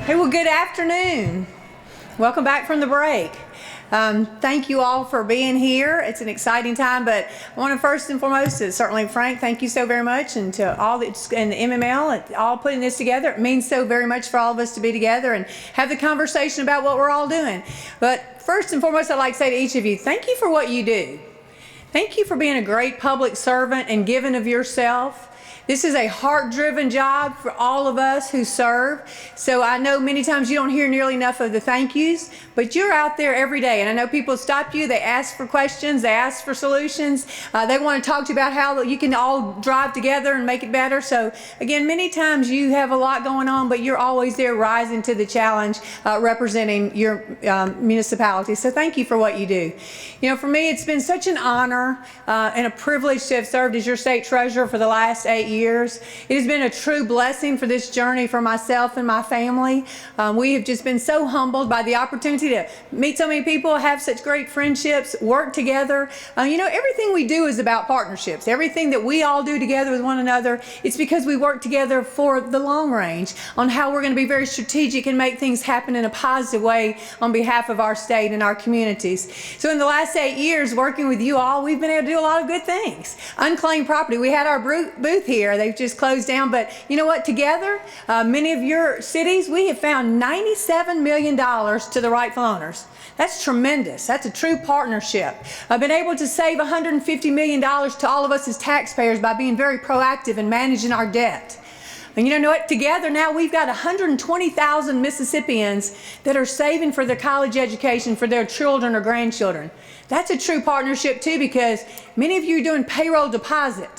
Hey, well, good afternoon. Welcome back from the break. Thank you all for being here. It's an exciting time, but I want to first and foremost, certainly Frank, thank you so very much, and to all and the MML, all putting this together. It means so very much for all of us to be together and have the conversation about what we're all doing. But first and foremost, I'd like to say to each of you, thank you for what you do. Thank you for being a great public servant and giving of yourself. This is a heart-driven job for all of us who serve. So I know many times you don't hear nearly enough of the thank yous, but you're out there every day. And I know people stop you, they ask for questions, they ask for solutions. They want to talk to you about how you can all drive together and make it better. So again, many times you have a lot going on, but you're always there rising to the challenge, representing your municipality. So thank you for what you do. You know, for me, it's been such an honor and a privilege to have served as your state treasurer for the last 8 years. It has been a true blessing for this journey for myself and my family. We have just been so humbled by the opportunity to meet so many people, have such great friendships, work together. You know, everything we do is about partnerships. Everything that we all do together with one another, it's because we work together for the long range on how we're going to be very strategic and make things happen in a positive way on behalf of our state and our communities. So in the last 8 years working with you all, we've been able to do a lot of good things. Unclaimed property. We had our booth here. They've just closed down, but you know what? Together, many of your cities, we have found $97 million to the rightful owners. That's tremendous. That's a true partnership. I've been able to save $150 million to all of us as taxpayers by being very proactive in managing our debt. And you know what? Together now we've got 120,000 Mississippians that are saving for their college education for their children or grandchildren. That's a true partnership too, because many of you are doing payroll deposit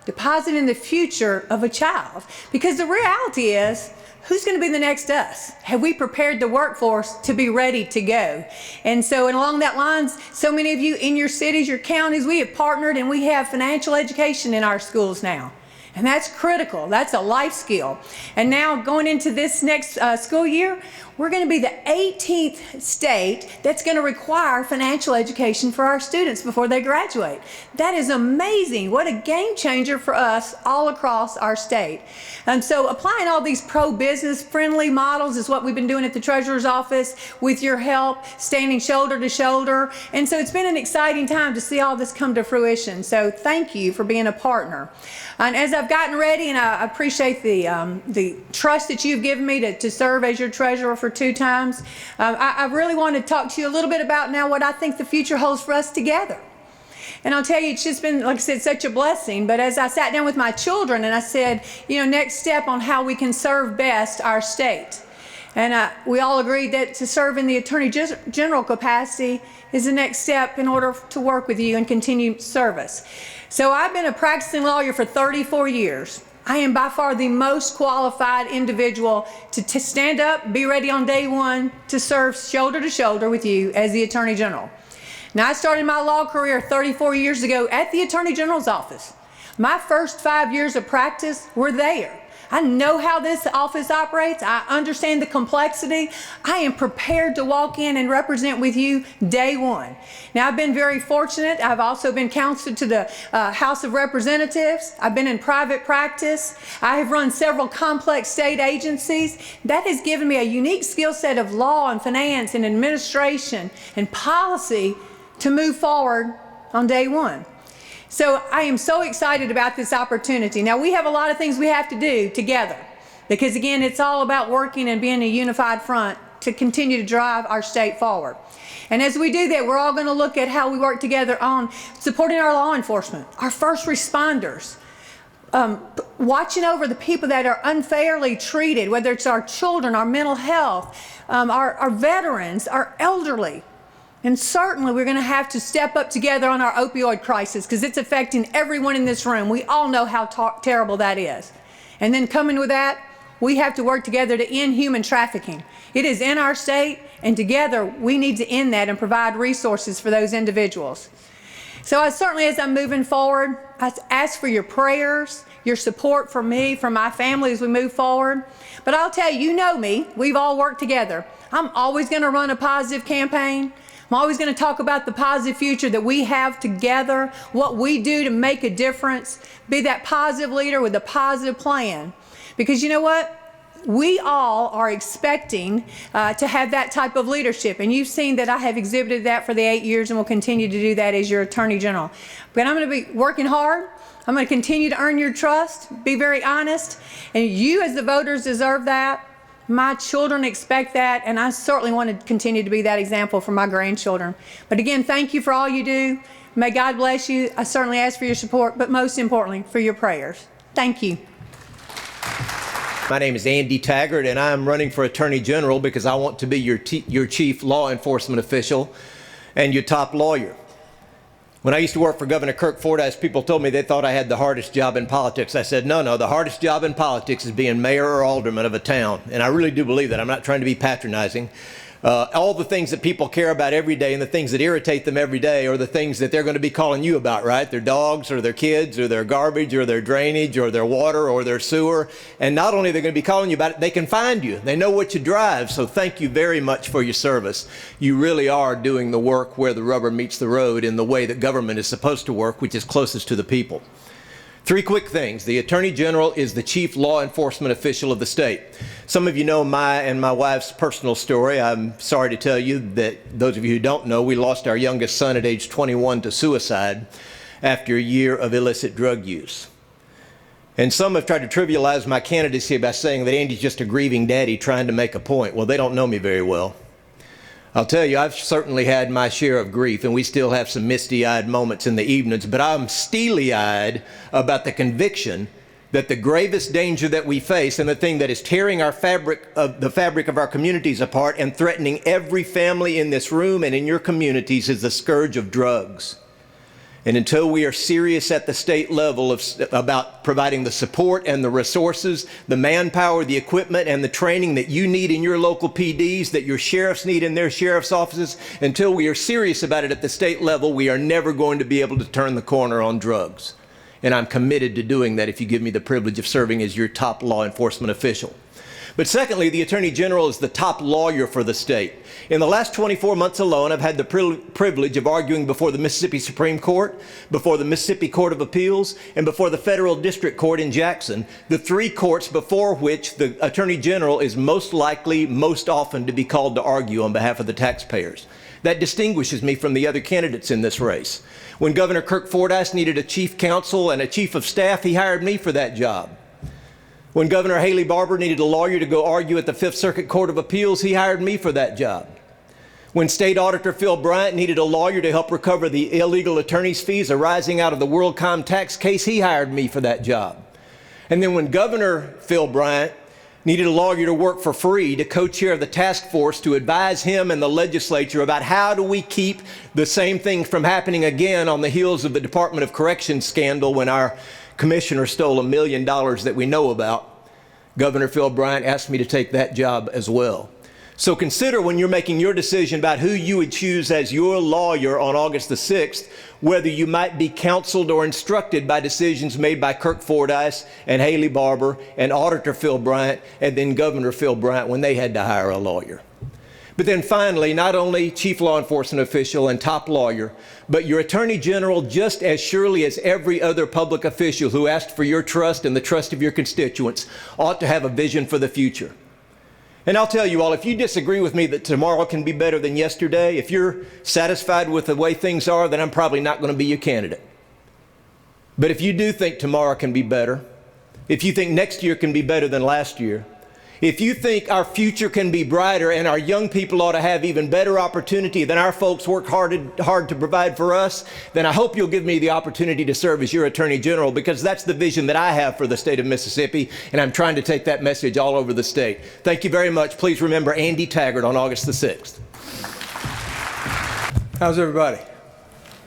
in the future of a child. Because the reality is, who's going to be the next us? Have we prepared the workforce to be ready to go? And so, and along that lines, so many of you in your cities, your counties, we have partnered and we have financial education in our schools now. And that's critical. That's a life skill. And now going into this next school year, we're going to be the 18th state that's going to require financial education for our students before they graduate. That is amazing. What a game changer for us all across our state. And so applying all these pro-business friendly models is what we've been doing at the Treasurer's Office with your help, standing shoulder to shoulder. And so it's been an exciting time to see all this come to fruition. So thank you for being a partner. And as I've gotten ready, and I appreciate the trust that you've given me to serve as your treasurer for 2 times, I really want to talk to you a little bit about now what I think the future holds for us together. And I'll tell you, it's just been, like I said, such a blessing. But as I sat down with my children and I said, you know, next step on how we can serve best our state. And we all agreed that to serve in the Attorney General capacity is the next step in order to work with you and continue service. So I've been a practicing lawyer for 34 years. I am by far the most qualified individual to stand up, be ready on day one to serve shoulder to shoulder with you as the Attorney General. Now, I started my law career 34 years ago at the Attorney General's office. My first 5 years of practice were there. I know how this office operates. I understand the complexity. I am prepared to walk in and represent with you day one. Now, I've been very fortunate. I've also been counselor to the House of Representatives. I've been in private practice. I have run several complex state agencies. That has given me a unique skill set of law and finance and administration and policy to move forward on day one. So I am so excited about this opportunity. Now, we have a lot of things we have to do together because, again, it's all about working and being a unified front to continue to drive our state forward. And as we do that, we're all going to look at how we work together on supporting our law enforcement, our first responders, watching over the people that are unfairly treated, whether it's our children, our mental health, our veterans, our elderly. And certainly we're going to have to step up together on our opioid crisis because it's affecting everyone in this room. We all know how terrible that is. And then coming with that, we have to work together to end human trafficking. It is in our state, and together we need to end that and provide resources for those individuals. So as I'm moving forward, I ask for your prayers, your support for me, for my family as we move forward. But I'll tell you, you know me, we've all worked together. I'm always going to run a positive campaign. I'm always going to talk about the positive future that we have together, what we do to make a difference, be that positive leader with a positive plan. Because you know what? we all are expecting to have that type of leadership. And you've seen that I have exhibited that for the 8 years and will continue to do that as your Attorney General. But I'm going to be working hard. I'm going to continue to earn your trust, be very honest. And you as the voters deserve that. My children expect that, and I certainly want to continue to be that example for my grandchildren. But again, thank you for all you do. May God bless you. I certainly ask for your support, but most importantly, for your prayers. Thank you. My name is Andy Taggart, and I'm running for Attorney General because I want to be your chief law enforcement official and your top lawyer. When I used to work for Governor Kirk Fordyce, people told me they thought I had the hardest job in politics. I said, no, the hardest job in politics is being mayor or alderman of a town. And I really do believe that. I'm not trying to be patronizing. All the things that people care about every day and the things that irritate them every day are the things that they're going to be calling you about, right? Their dogs or their kids or their garbage or their drainage or their water or their sewer. And not only are they going to be calling you about it, they can find you. They know what you drive. So thank you very much for your service. You really are doing the work where the rubber meets the road in the way that government is supposed to work, which is closest to the people. 3 quick things. The Attorney General is the chief law enforcement official of the state. Some of you know my and my wife's personal story. I'm sorry to tell you that those of you who don't know, we lost our youngest son at age 21 to suicide after a year of illicit drug use. And some have tried to trivialize my candidacy by saying that Andy's just a grieving daddy trying to make a point. Well, they don't know me very well. I'll tell you, I've certainly had my share of grief, and we still have some misty-eyed moments in the evenings, but I'm steely-eyed about the conviction that the gravest danger that we face and the thing that is tearing the fabric of our communities apart and threatening every family in this room and in your communities is the scourge of drugs. And until we are serious at the state level about providing the support and the resources, the manpower, the equipment, and the training that you need in your local PDs, that your sheriffs need in their sheriff's offices, until we are serious about it at the state level, we are never going to be able to turn the corner on drugs. And I'm committed to doing that if you give me the privilege of serving as your top law enforcement official. But secondly, the Attorney General is the top lawyer for the state. In the last 24 months alone, I've had the privilege of arguing before the Mississippi Supreme Court, before the Mississippi Court of Appeals, and before the Federal District Court in Jackson, the 3 courts before which the Attorney General is most likely, most often to be called to argue on behalf of the taxpayers. That distinguishes me from the other candidates in this race. When Governor Kirk Fordyce needed a chief counsel and a chief of staff, he hired me for that job. When Governor Haley Barbour needed a lawyer to go argue at the Fifth Circuit Court of Appeals, he hired me for that job. When State Auditor Phil Bryant needed a lawyer to help recover the illegal attorney's fees arising out of the WorldCom tax case, he hired me for that job. And then when Governor Phil Bryant needed a lawyer to work for free to co-chair the task force to advise him and the legislature about how do we keep the same thing from happening again on the heels of the Department of Corrections scandal when our commissioner stole $1 million that we know about, Governor Phil Bryant asked me to take that job as well. So consider when you're making your decision about who you would choose as your lawyer on August the 6th, whether you might be counseled or instructed by decisions made by Kirk Fordyce and Haley Barbour and Auditor Phil Bryant and then Governor Phil Bryant when they had to hire a lawyer. But then finally, not only chief law enforcement official and top lawyer, but your Attorney General just as surely as every other public official who asked for your trust and the trust of your constituents ought to have a vision for the future. And I'll tell you all, if you disagree with me that tomorrow can be better than yesterday, if you're satisfied with the way things are, then I'm probably not going to be your candidate. But if you do think tomorrow can be better, if you think next year can be better than last year, if you think our future can be brighter and our young people ought to have even better opportunity than our folks worked hard to provide for us, then I hope you'll give me the opportunity to serve as your Attorney General, because that's the vision that I have for the state of Mississippi, and I'm trying to take that message all over the state. Thank you very much. Please remember Andy Taggart on August the 6th. How's everybody?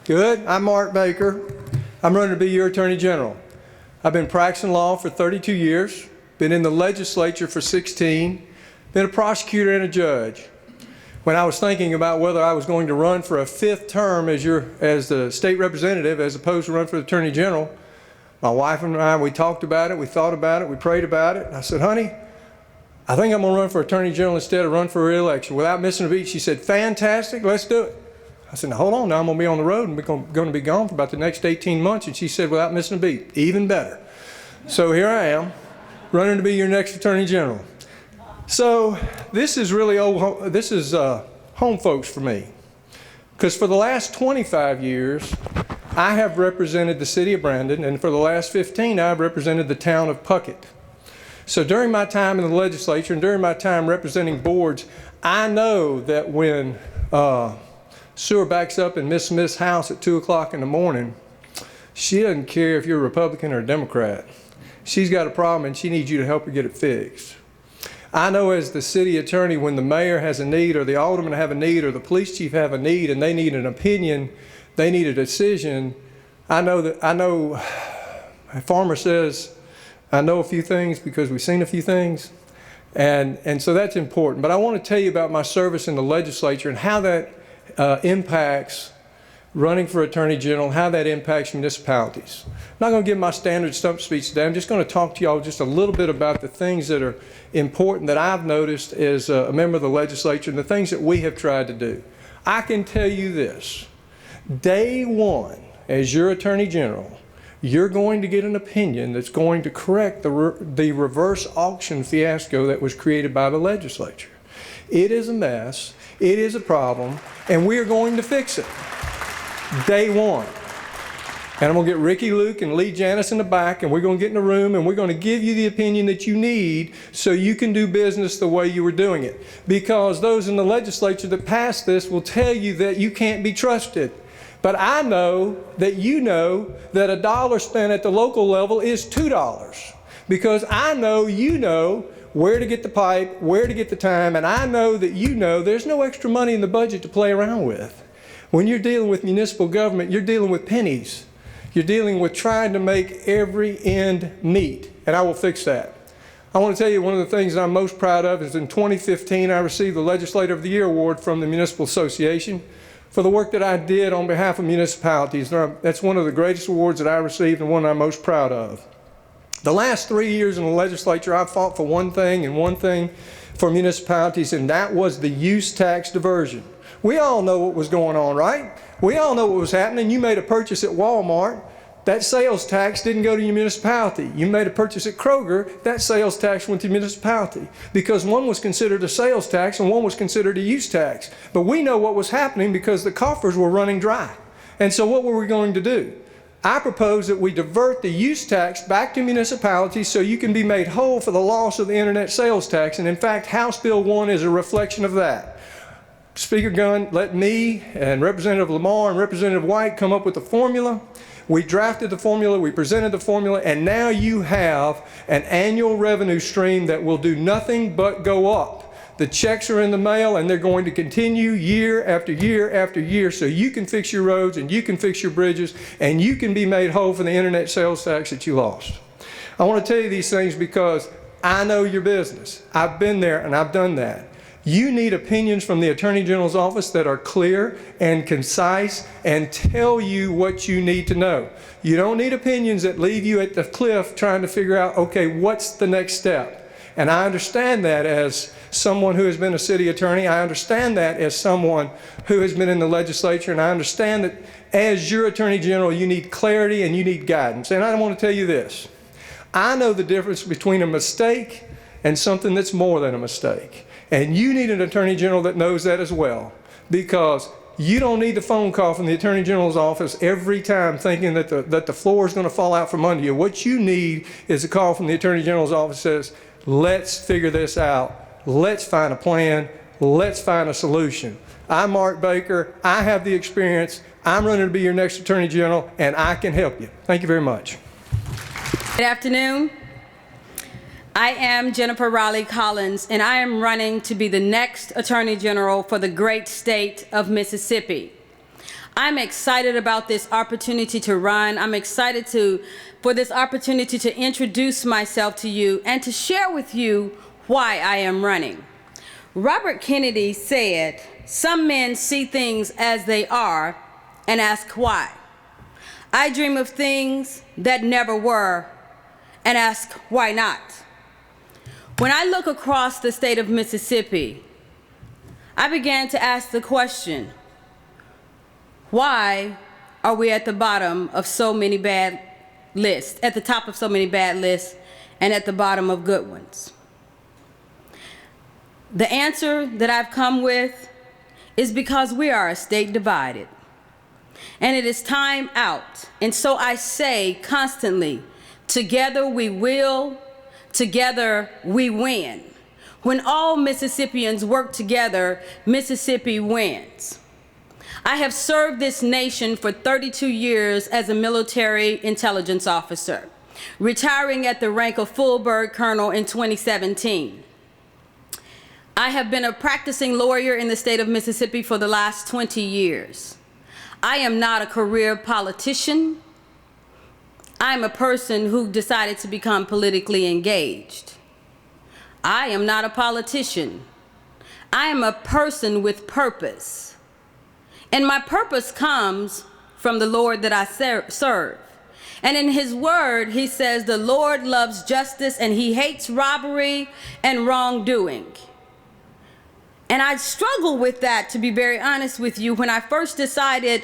Good? I'm Mark Baker. I'm running to be your Attorney General. I've been practicing law for 32 years. Been in the legislature for 16, been a prosecutor and a judge. When I was thinking about whether I was going to run for a 5th term as the state representative as opposed to run for the Attorney General, my wife and I, we talked about it, we thought about it, we prayed about it. I said, honey, I think I'm going to run for Attorney General instead of run for re-election. Without missing a beat, she said, fantastic, let's do it. I said, now hold on, now I'm going to be on the road and we're going to be gone for about the next 18 months. And she said, without missing a beat, even better. So here I am, running to be your next Attorney General. So this is really home folks for me, because for the last 25 years, I have represented the city of Brandon, and for the last 15, I've represented the town of Puckett. So during my time in the legislature and during my time representing boards, I know that when sewer backs up in Miss Smith's house at 2 o'clock in the morning, she doesn't care if you're a Republican or a Democrat. She's got a problem and she needs you to help her get it fixed. I know as the city attorney, when the mayor has a need, or the alderman have a need, or the police chief have a need, and they need an opinion, they need a decision, a farmer says, I know a few things because we've seen a few things. And so that's important. But I want to tell you about my service in the legislature and how that impacts running for Attorney General, and how that impacts municipalities. I'm not going to give my standard stump speech today. I'm just going to talk to y'all just a little bit about the things that are important that I've noticed as a member of the legislature and the things that we have tried to do. I can tell you this. Day one, as your Attorney General, you're going to get an opinion that's going to correct the reverse auction fiasco that was created by the legislature. It is a mess, it is a problem, and we are going to fix it. Day one. And I'm going to get Ricky Luke and Lee Janis in the back, and we're going to get in a room and we're going to give you the opinion that you need so you can do business the way you were doing it. Because those in the legislature that passed this will tell you that you can't be trusted. But I know that you know that $1 spent at the local level is $2. Because I know you know where to get the pipe, where to get the time, and I know that you know there's no extra money in the budget to play around with. When you're dealing with municipal government, you're dealing with pennies. You're dealing with trying to make every end meet, and I will fix that. I want to tell you one of the things that I'm most proud of is in 2015 I received the Legislator of the Year Award from the Municipal Association for the work that I did on behalf of municipalities. That's one of the greatest awards that I received and one I'm most proud of. The last 3 years in the legislature, I've fought for one thing and one thing for municipalities, and that was the use tax diversion. We all know what was going on, right? We all know what was happening. You made a purchase at Walmart. That sales tax didn't go to your municipality. You made a purchase at Kroger. That sales tax went to your municipality because one was considered a sales tax and one was considered a use tax. But we know what was happening because the coffers were running dry. And so what were we going to do? I propose that we divert the use tax back to municipalities so you can be made whole for the loss of the internet sales tax. And in fact, House Bill 1 is a reflection of that. Speaker Gunn let me and Representative Lamar and Representative White come up with the formula. We drafted the formula, we presented the formula, and now you have an annual revenue stream that will do nothing but go up. The checks are in the mail and they're going to continue year after year after year so you can fix your roads and you can fix your bridges and you can be made whole for the internet sales tax that you lost. I want to tell you these things because I know your business. I've been there and I've done that. You need opinions from the Attorney General's office that are clear and concise and tell you what you need to know. You don't need opinions that leave you at the cliff trying to figure out, okay, what's the next step? And I understand that as someone who has been a city attorney. I understand that as someone who has been in the legislature. And I understand that as your Attorney General, you need clarity and you need guidance. And I want to tell you this. I know the difference between a mistake and something that's more than a mistake. And you need an Attorney General that knows that as well, because you don't need the phone call from the Attorney General's office every time thinking that the floor is going to fall out from under you. What you need is a call from the Attorney General's office that says, let's figure this out. Let's find a plan. Let's find a solution. I'm Mark Baker. I have the experience. I'm running to be your next Attorney General, and I can help you. Thank you very much. Good afternoon. I am Jennifer Riley Collins, and I am running to be the next Attorney General for the great state of Mississippi. I'm excited about this opportunity to run. I'm excited for this opportunity to introduce myself to you and to share with you why I am running. Robert Kennedy said, "Some men see things as they are and ask why. I dream of things that never were and ask why not." When I look across the state of Mississippi, I began to ask the question, why are we at the bottom of so many bad lists, at the top of so many bad lists, and at the bottom of good ones? The answer that I've come with is because we are a state divided. And it is time out. And so I say constantly, together we will, together we win. When all Mississippians work together, Mississippi wins. I have served this nation for 32 years as a military intelligence officer, retiring at the rank of full bird colonel in 2017. I have been a practicing lawyer in the state of Mississippi for the last 20 years. I am not a career politician. I'm a person who decided to become politically engaged. I am not a politician. I am a person with purpose. And my purpose comes from the Lord that I serve. And in his word, he says, the Lord loves justice and he hates robbery and wrongdoing. And I struggle with that, to be very honest with you, when I first decided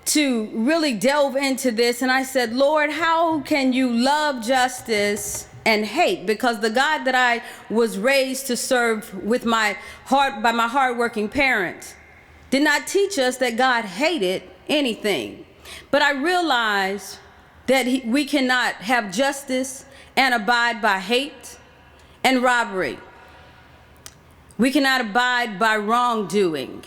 to really delve into this. And I said, Lord, how can you love justice and hate? Because the God that I was raised to serve with by my hardworking parents did not teach us that God hated anything. But I realized that we cannot have justice and abide by hate and robbery. We cannot abide by wrongdoing.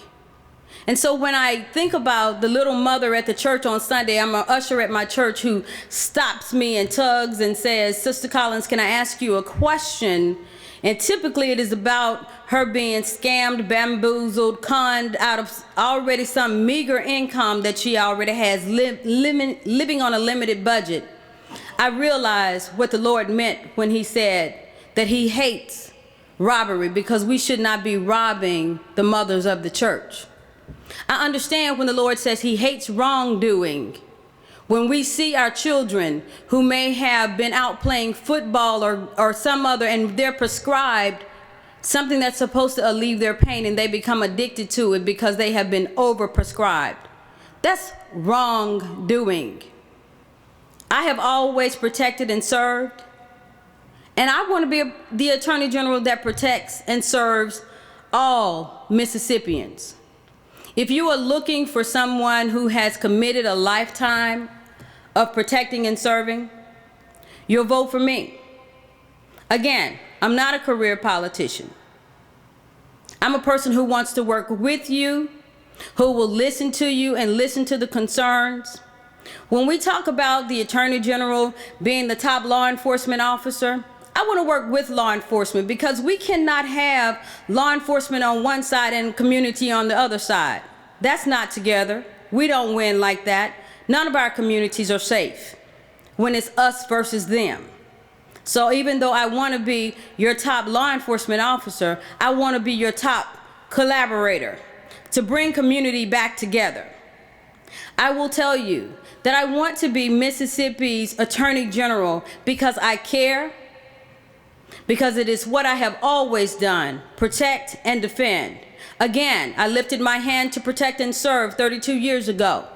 And so when I think about the little mother at the church on Sunday, I'm an usher at my church who stops me and tugs and says, Sister Collins, can I ask you a question? And typically it is about her being scammed, bamboozled, conned out of already some meager income that she already has, living on a limited budget. I realized what the Lord meant when he said that he hates robbery, because we should not be robbing the mothers of the church. I understand when the Lord says he hates wrongdoing. When we see our children who may have been out playing football or some other, and they're prescribed something that's supposed to alleviate their pain, and they become addicted to it because they have been overprescribed. That's wrongdoing. I have always protected and served, and I want to be the Attorney General that protects and serves all Mississippians. If you are looking for someone who has committed a lifetime of protecting and serving, you'll vote for me. Again, I'm not a career politician. I'm a person who wants to work with you, who will listen to you and listen to the concerns. When we talk about the Attorney General being the top law enforcement officer, I want to work with law enforcement, because we cannot have law enforcement on one side and community on the other side. That's not together. We don't win like that. None of our communities are safe when it's us versus them. So even though I want to be your top law enforcement officer, I want to be your top collaborator to bring community back together. I will tell you that I want to be Mississippi's Attorney General because I care, because it is what I have always done, protect and defend. Again, I lifted my hand to protect and serve 32 years ago.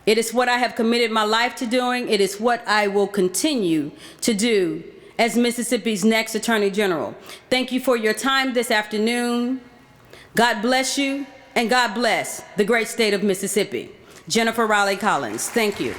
It is what I have committed my life to doing. It is what I will continue to do as Mississippi's next Attorney General. Thank you for your time this afternoon. God bless you, and God bless the great state of Mississippi. Jennifer Riley Collins, thank you.